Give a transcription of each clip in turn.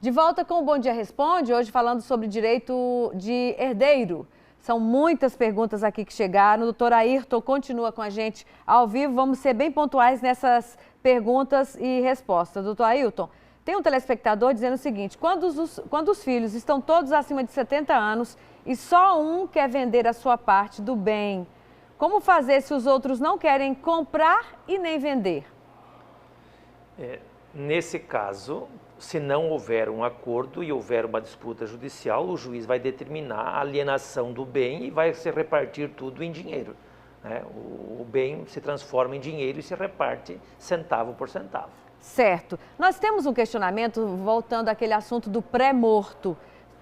De volta com o Bom Dia Responde, hoje falando sobre direito de herdeiro. São muitas perguntas aqui que chegaram. O doutor Ayrton continua com a gente ao vivo. Vamos ser bem pontuais nessas perguntas e respostas. Doutor Ayrton, tem um telespectador dizendo o seguinte: quando os filhos estão todos acima de 70 anos e só um quer vender a sua parte do bem, como fazer se os outros não querem comprar e nem vender? Nesse caso, se não houver um acordo e houver uma disputa judicial, o juiz vai determinar a alienação do bem e vai se repartir tudo em dinheiro, né? O bem se transforma em dinheiro e se reparte centavo por centavo. Certo. Nós temos um questionamento, voltando àquele assunto do pré-morto.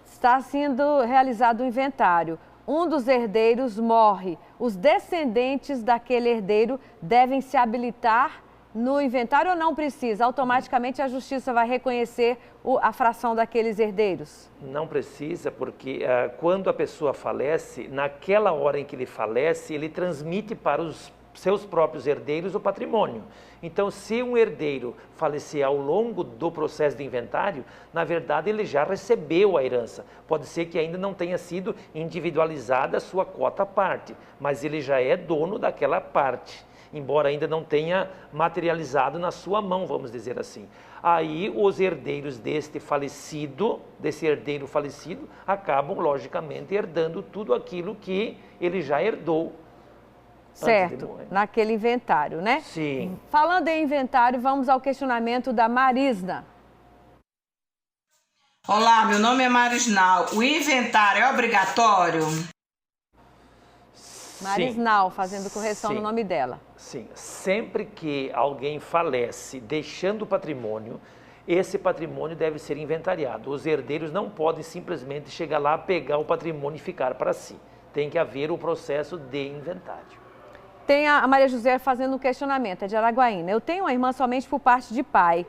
Está sendo realizado o inventário. Um dos herdeiros morre. Os descendentes daquele herdeiro devem se habilitar no inventário ou não precisa? Automaticamente a justiça vai reconhecer a fração daqueles herdeiros? Não precisa, porque quando a pessoa falece, naquela hora em que ele falece, ele transmite para os seus próprios herdeiros o patrimônio. Então, se um herdeiro falecer ao longo do processo de inventário, na verdade ele já recebeu a herança. Pode ser que ainda não tenha sido individualizada a sua cota à parte, mas ele já é dono daquela parte, embora ainda não tenha materializado na sua mão, vamos dizer assim. Aí os herdeiros desse herdeiro falecido, acabam logicamente herdando tudo aquilo que ele já herdou. Certo, naquele inventário, né? Sim. Falando em inventário, vamos ao questionamento da Marisna. Olá, meu nome é Marisnal. O inventário é obrigatório? Marisnal, fazendo correção no nome dela. Sim, sempre que alguém falece deixando patrimônio, esse patrimônio deve ser inventariado. Os herdeiros não podem simplesmente chegar lá, pegar o patrimônio e ficar para si. Tem que haver o processo de inventário. Tem a Maria José fazendo um questionamento, é de Araguaína. Eu tenho uma irmã somente por parte de pai.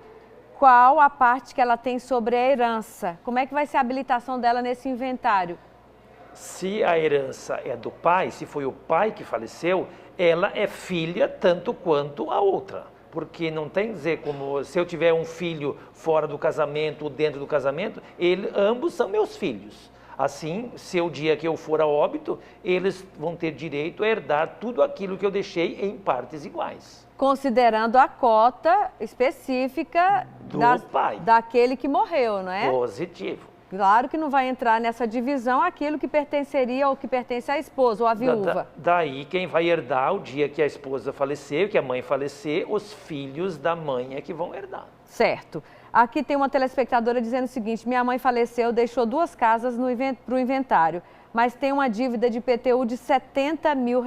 Qual a parte que ela tem sobre a herança? Como é que vai ser a habilitação dela nesse inventário? Se a herança é do pai, se foi o pai que faleceu, ela é filha tanto quanto a outra. Porque não tem que dizer como se eu tiver um filho fora do casamento ou dentro do casamento, ambos são meus filhos. Assim, se o dia que eu for a óbito, eles vão ter direito a herdar tudo aquilo que eu deixei em partes iguais. Considerando a cota específica do pai, daquele que morreu, não é? Positivo. Claro que não vai entrar nessa divisão aquilo que pertenceria ou que pertence à esposa ou à viúva. Daí quem vai herdar o dia que a esposa falecer, que a mãe falecer, os filhos da mãe é que vão herdar. Certo. Aqui tem uma telespectadora dizendo o seguinte: minha mãe faleceu, deixou 2 casas para o inventário, mas tem uma dívida de IPTU de R$70 mil.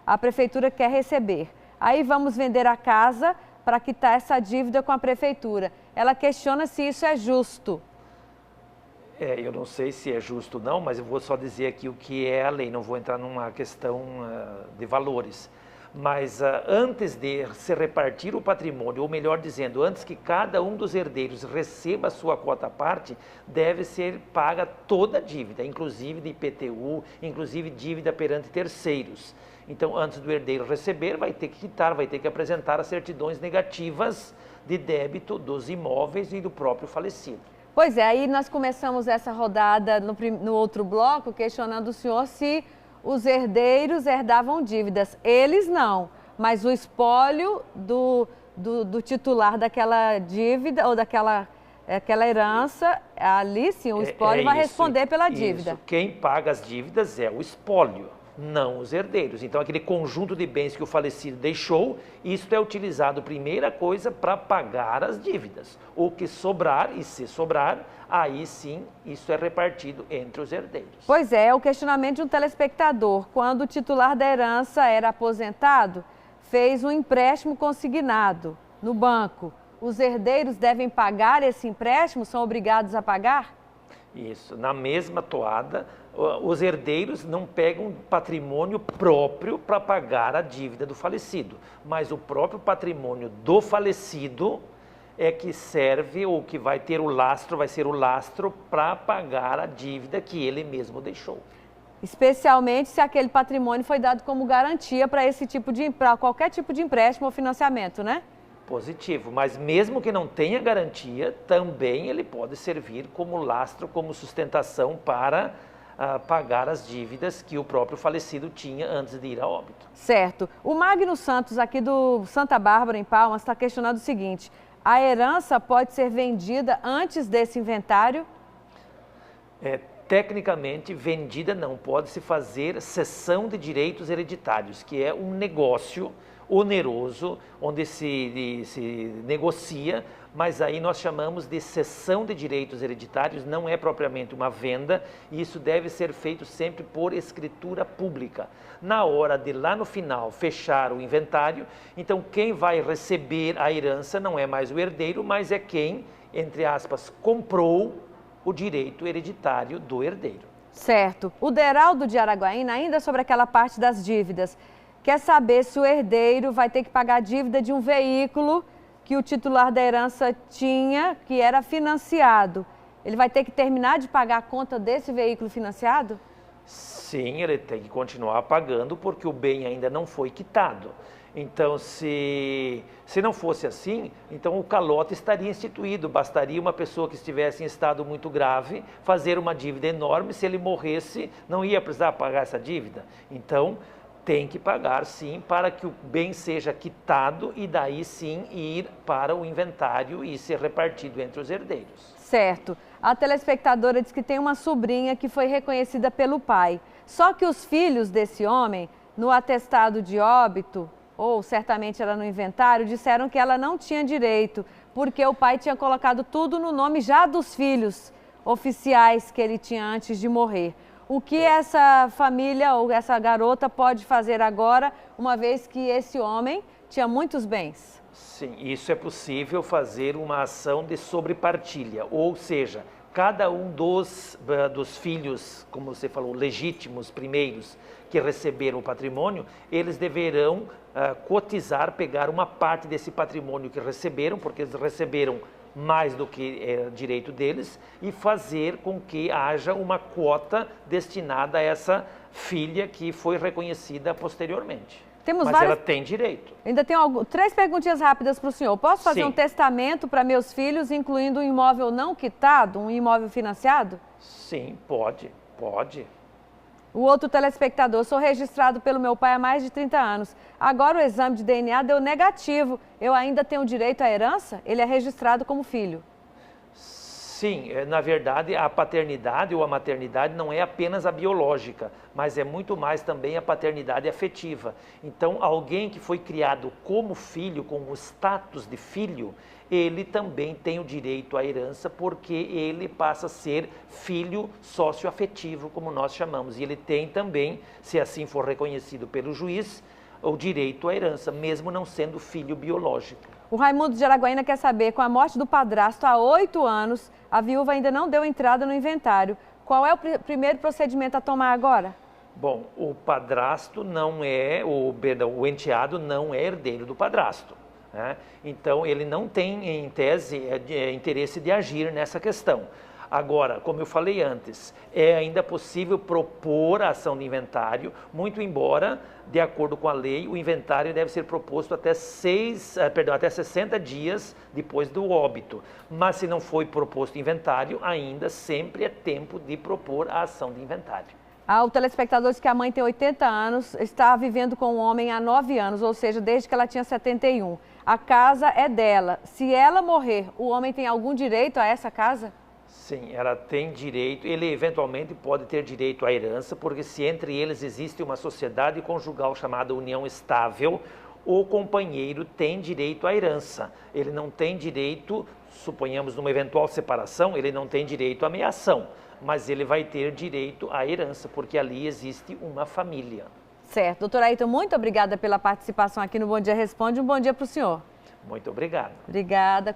A prefeitura quer receber. Aí vamos vender a casa para quitar essa dívida com a prefeitura. Ela questiona se isso é justo. Eu não sei se é justo ou não, mas eu vou só dizer aqui o que é a lei, não vou entrar numa questão de valores. Mas antes de se repartir o patrimônio, ou melhor dizendo, antes que cada um dos herdeiros receba a sua quota à parte, deve ser paga toda a dívida, inclusive de IPTU, inclusive dívida perante terceiros. Então, antes do herdeiro receber, vai ter que quitar, vai ter que apresentar as certidões negativas de débito dos imóveis e do próprio falecido. Pois é, aí nós começamos essa rodada no outro bloco, questionando o senhor se os herdeiros herdavam dívidas. Eles não, mas o espólio do titular daquela dívida ou daquela herança, ali sim, o espólio vai responder pela dívida. Isso. Quem paga as dívidas é o espólio, não os herdeiros. Então, aquele conjunto de bens que o falecido deixou, isso é utilizado, primeira coisa, para pagar as dívidas. O que sobrar, e se sobrar, aí sim, isso é repartido entre os herdeiros. Pois é o questionamento de um telespectador. Quando o titular da herança era aposentado, fez um empréstimo consignado no banco. Os herdeiros devem pagar esse empréstimo? São obrigados a pagar? Isso. Na mesma toada, os herdeiros não pegam patrimônio próprio para pagar a dívida do falecido, mas o próprio patrimônio do falecido é que serve ou que vai ter o lastro, vai ser o lastro para pagar a dívida que ele mesmo deixou. Especialmente se aquele patrimônio foi dado como garantia para qualquer tipo de empréstimo ou financiamento, né? Positivo, mas mesmo que não tenha garantia, também ele pode servir como lastro, como sustentação para pagar as dívidas que o próprio falecido tinha antes de ir a óbito. Certo. O Magno Santos, aqui do Santa Bárbara, em Palmas, está questionando o seguinte: a herança pode ser vendida antes desse inventário? Tecnicamente, vendida não. Pode-se fazer cessão de direitos hereditários, que é um negócio oneroso, onde se negocia, mas aí nós chamamos de cessão de direitos hereditários, não é propriamente uma venda, e isso deve ser feito sempre por escritura pública. Na hora de lá no final fechar o inventário, então quem vai receber a herança não é mais o herdeiro, mas é quem, entre aspas, comprou o direito hereditário do herdeiro. Certo. O Deraldo de Araguaína, ainda sobre aquela parte das dívidas, quer saber se o herdeiro vai ter que pagar a dívida de um veículo que o titular da herança tinha, que era financiado. Ele vai ter que terminar de pagar a conta desse veículo financiado? Sim, ele tem que continuar pagando porque o bem ainda não foi quitado. Então, se não fosse assim, então o calote estaria instituído. Bastaria uma pessoa que estivesse em estado muito grave fazer uma dívida enorme. Se ele morresse, não ia precisar pagar essa dívida. Então, tem que pagar sim para que o bem seja quitado e daí sim ir para o inventário e ser repartido entre os herdeiros. Certo. A telespectadora diz que tem uma sobrinha que foi reconhecida pelo pai. Só que os filhos desse homem, no atestado de óbito, ou certamente era no inventário, disseram que ela não tinha direito, porque o pai tinha colocado tudo no nome já dos filhos oficiais que ele tinha antes de morrer. O que essa família ou essa garota pode fazer agora, uma vez que esse homem tinha muitos bens? Sim, isso é possível fazer uma ação de sobrepartilha, ou seja, cada um dos filhos, como você falou, legítimos primeiros, que receberam o patrimônio, eles deverão cotizar, pegar uma parte desse patrimônio que receberam, porque eles receberam mais do que é direito deles, e fazer com que haja uma quota destinada a essa filha que foi reconhecida posteriormente. Mas ela tem direito. Ainda tenho 3 perguntinhas rápidas para o senhor. Posso fazer um testamento para meus filhos, incluindo um imóvel não quitado, um imóvel financiado? Sim, pode. O outro telespectador: sou registrado pelo meu pai há mais de 30 anos. Agora o exame de DNA deu negativo. Eu ainda tenho direito à herança? Ele é registrado como filho. Sim, na verdade a paternidade ou a maternidade não é apenas a biológica, mas é muito mais também a paternidade afetiva. Então, alguém que foi criado como filho, com o status de filho, ele também tem o direito à herança, porque ele passa a ser filho socioafetivo, como nós chamamos. E ele tem também, se assim for reconhecido pelo juiz, o direito à herança, mesmo não sendo filho biológico. O Raimundo de Araguaína quer saber: com a morte do padrasto há 8 anos, a viúva ainda não deu entrada no inventário. Qual é o primeiro procedimento a tomar agora? Bom, o padrasto não é, o enteado não é herdeiro do padrasto, né? Então, ele não tem, em tese, interesse de agir nessa questão. Agora, como eu falei antes, é ainda possível propor a ação de inventário, muito embora, de acordo com a lei, o inventário deve ser proposto até 60 dias depois do óbito. Mas se não foi proposto inventário, ainda sempre é tempo de propor a ação de inventário. O telespectador diz que a mãe tem 80 anos, está vivendo com um homem há 9 anos, ou seja, desde que ela tinha 71. A casa é dela. Se ela morrer, o homem tem algum direito a essa casa? Sim, ela tem direito, ele eventualmente pode ter direito à herança, porque se entre eles existe uma sociedade conjugal chamada união estável, o companheiro tem direito à herança. Ele não tem direito, suponhamos numa eventual separação, ele não tem direito à meação, mas ele vai ter direito à herança, porque ali existe uma família. Certo. Doutora Ayrton, muito obrigada pela participação aqui no Bom Dia Responde. Um bom dia para o senhor. Muito obrigado. Obrigada.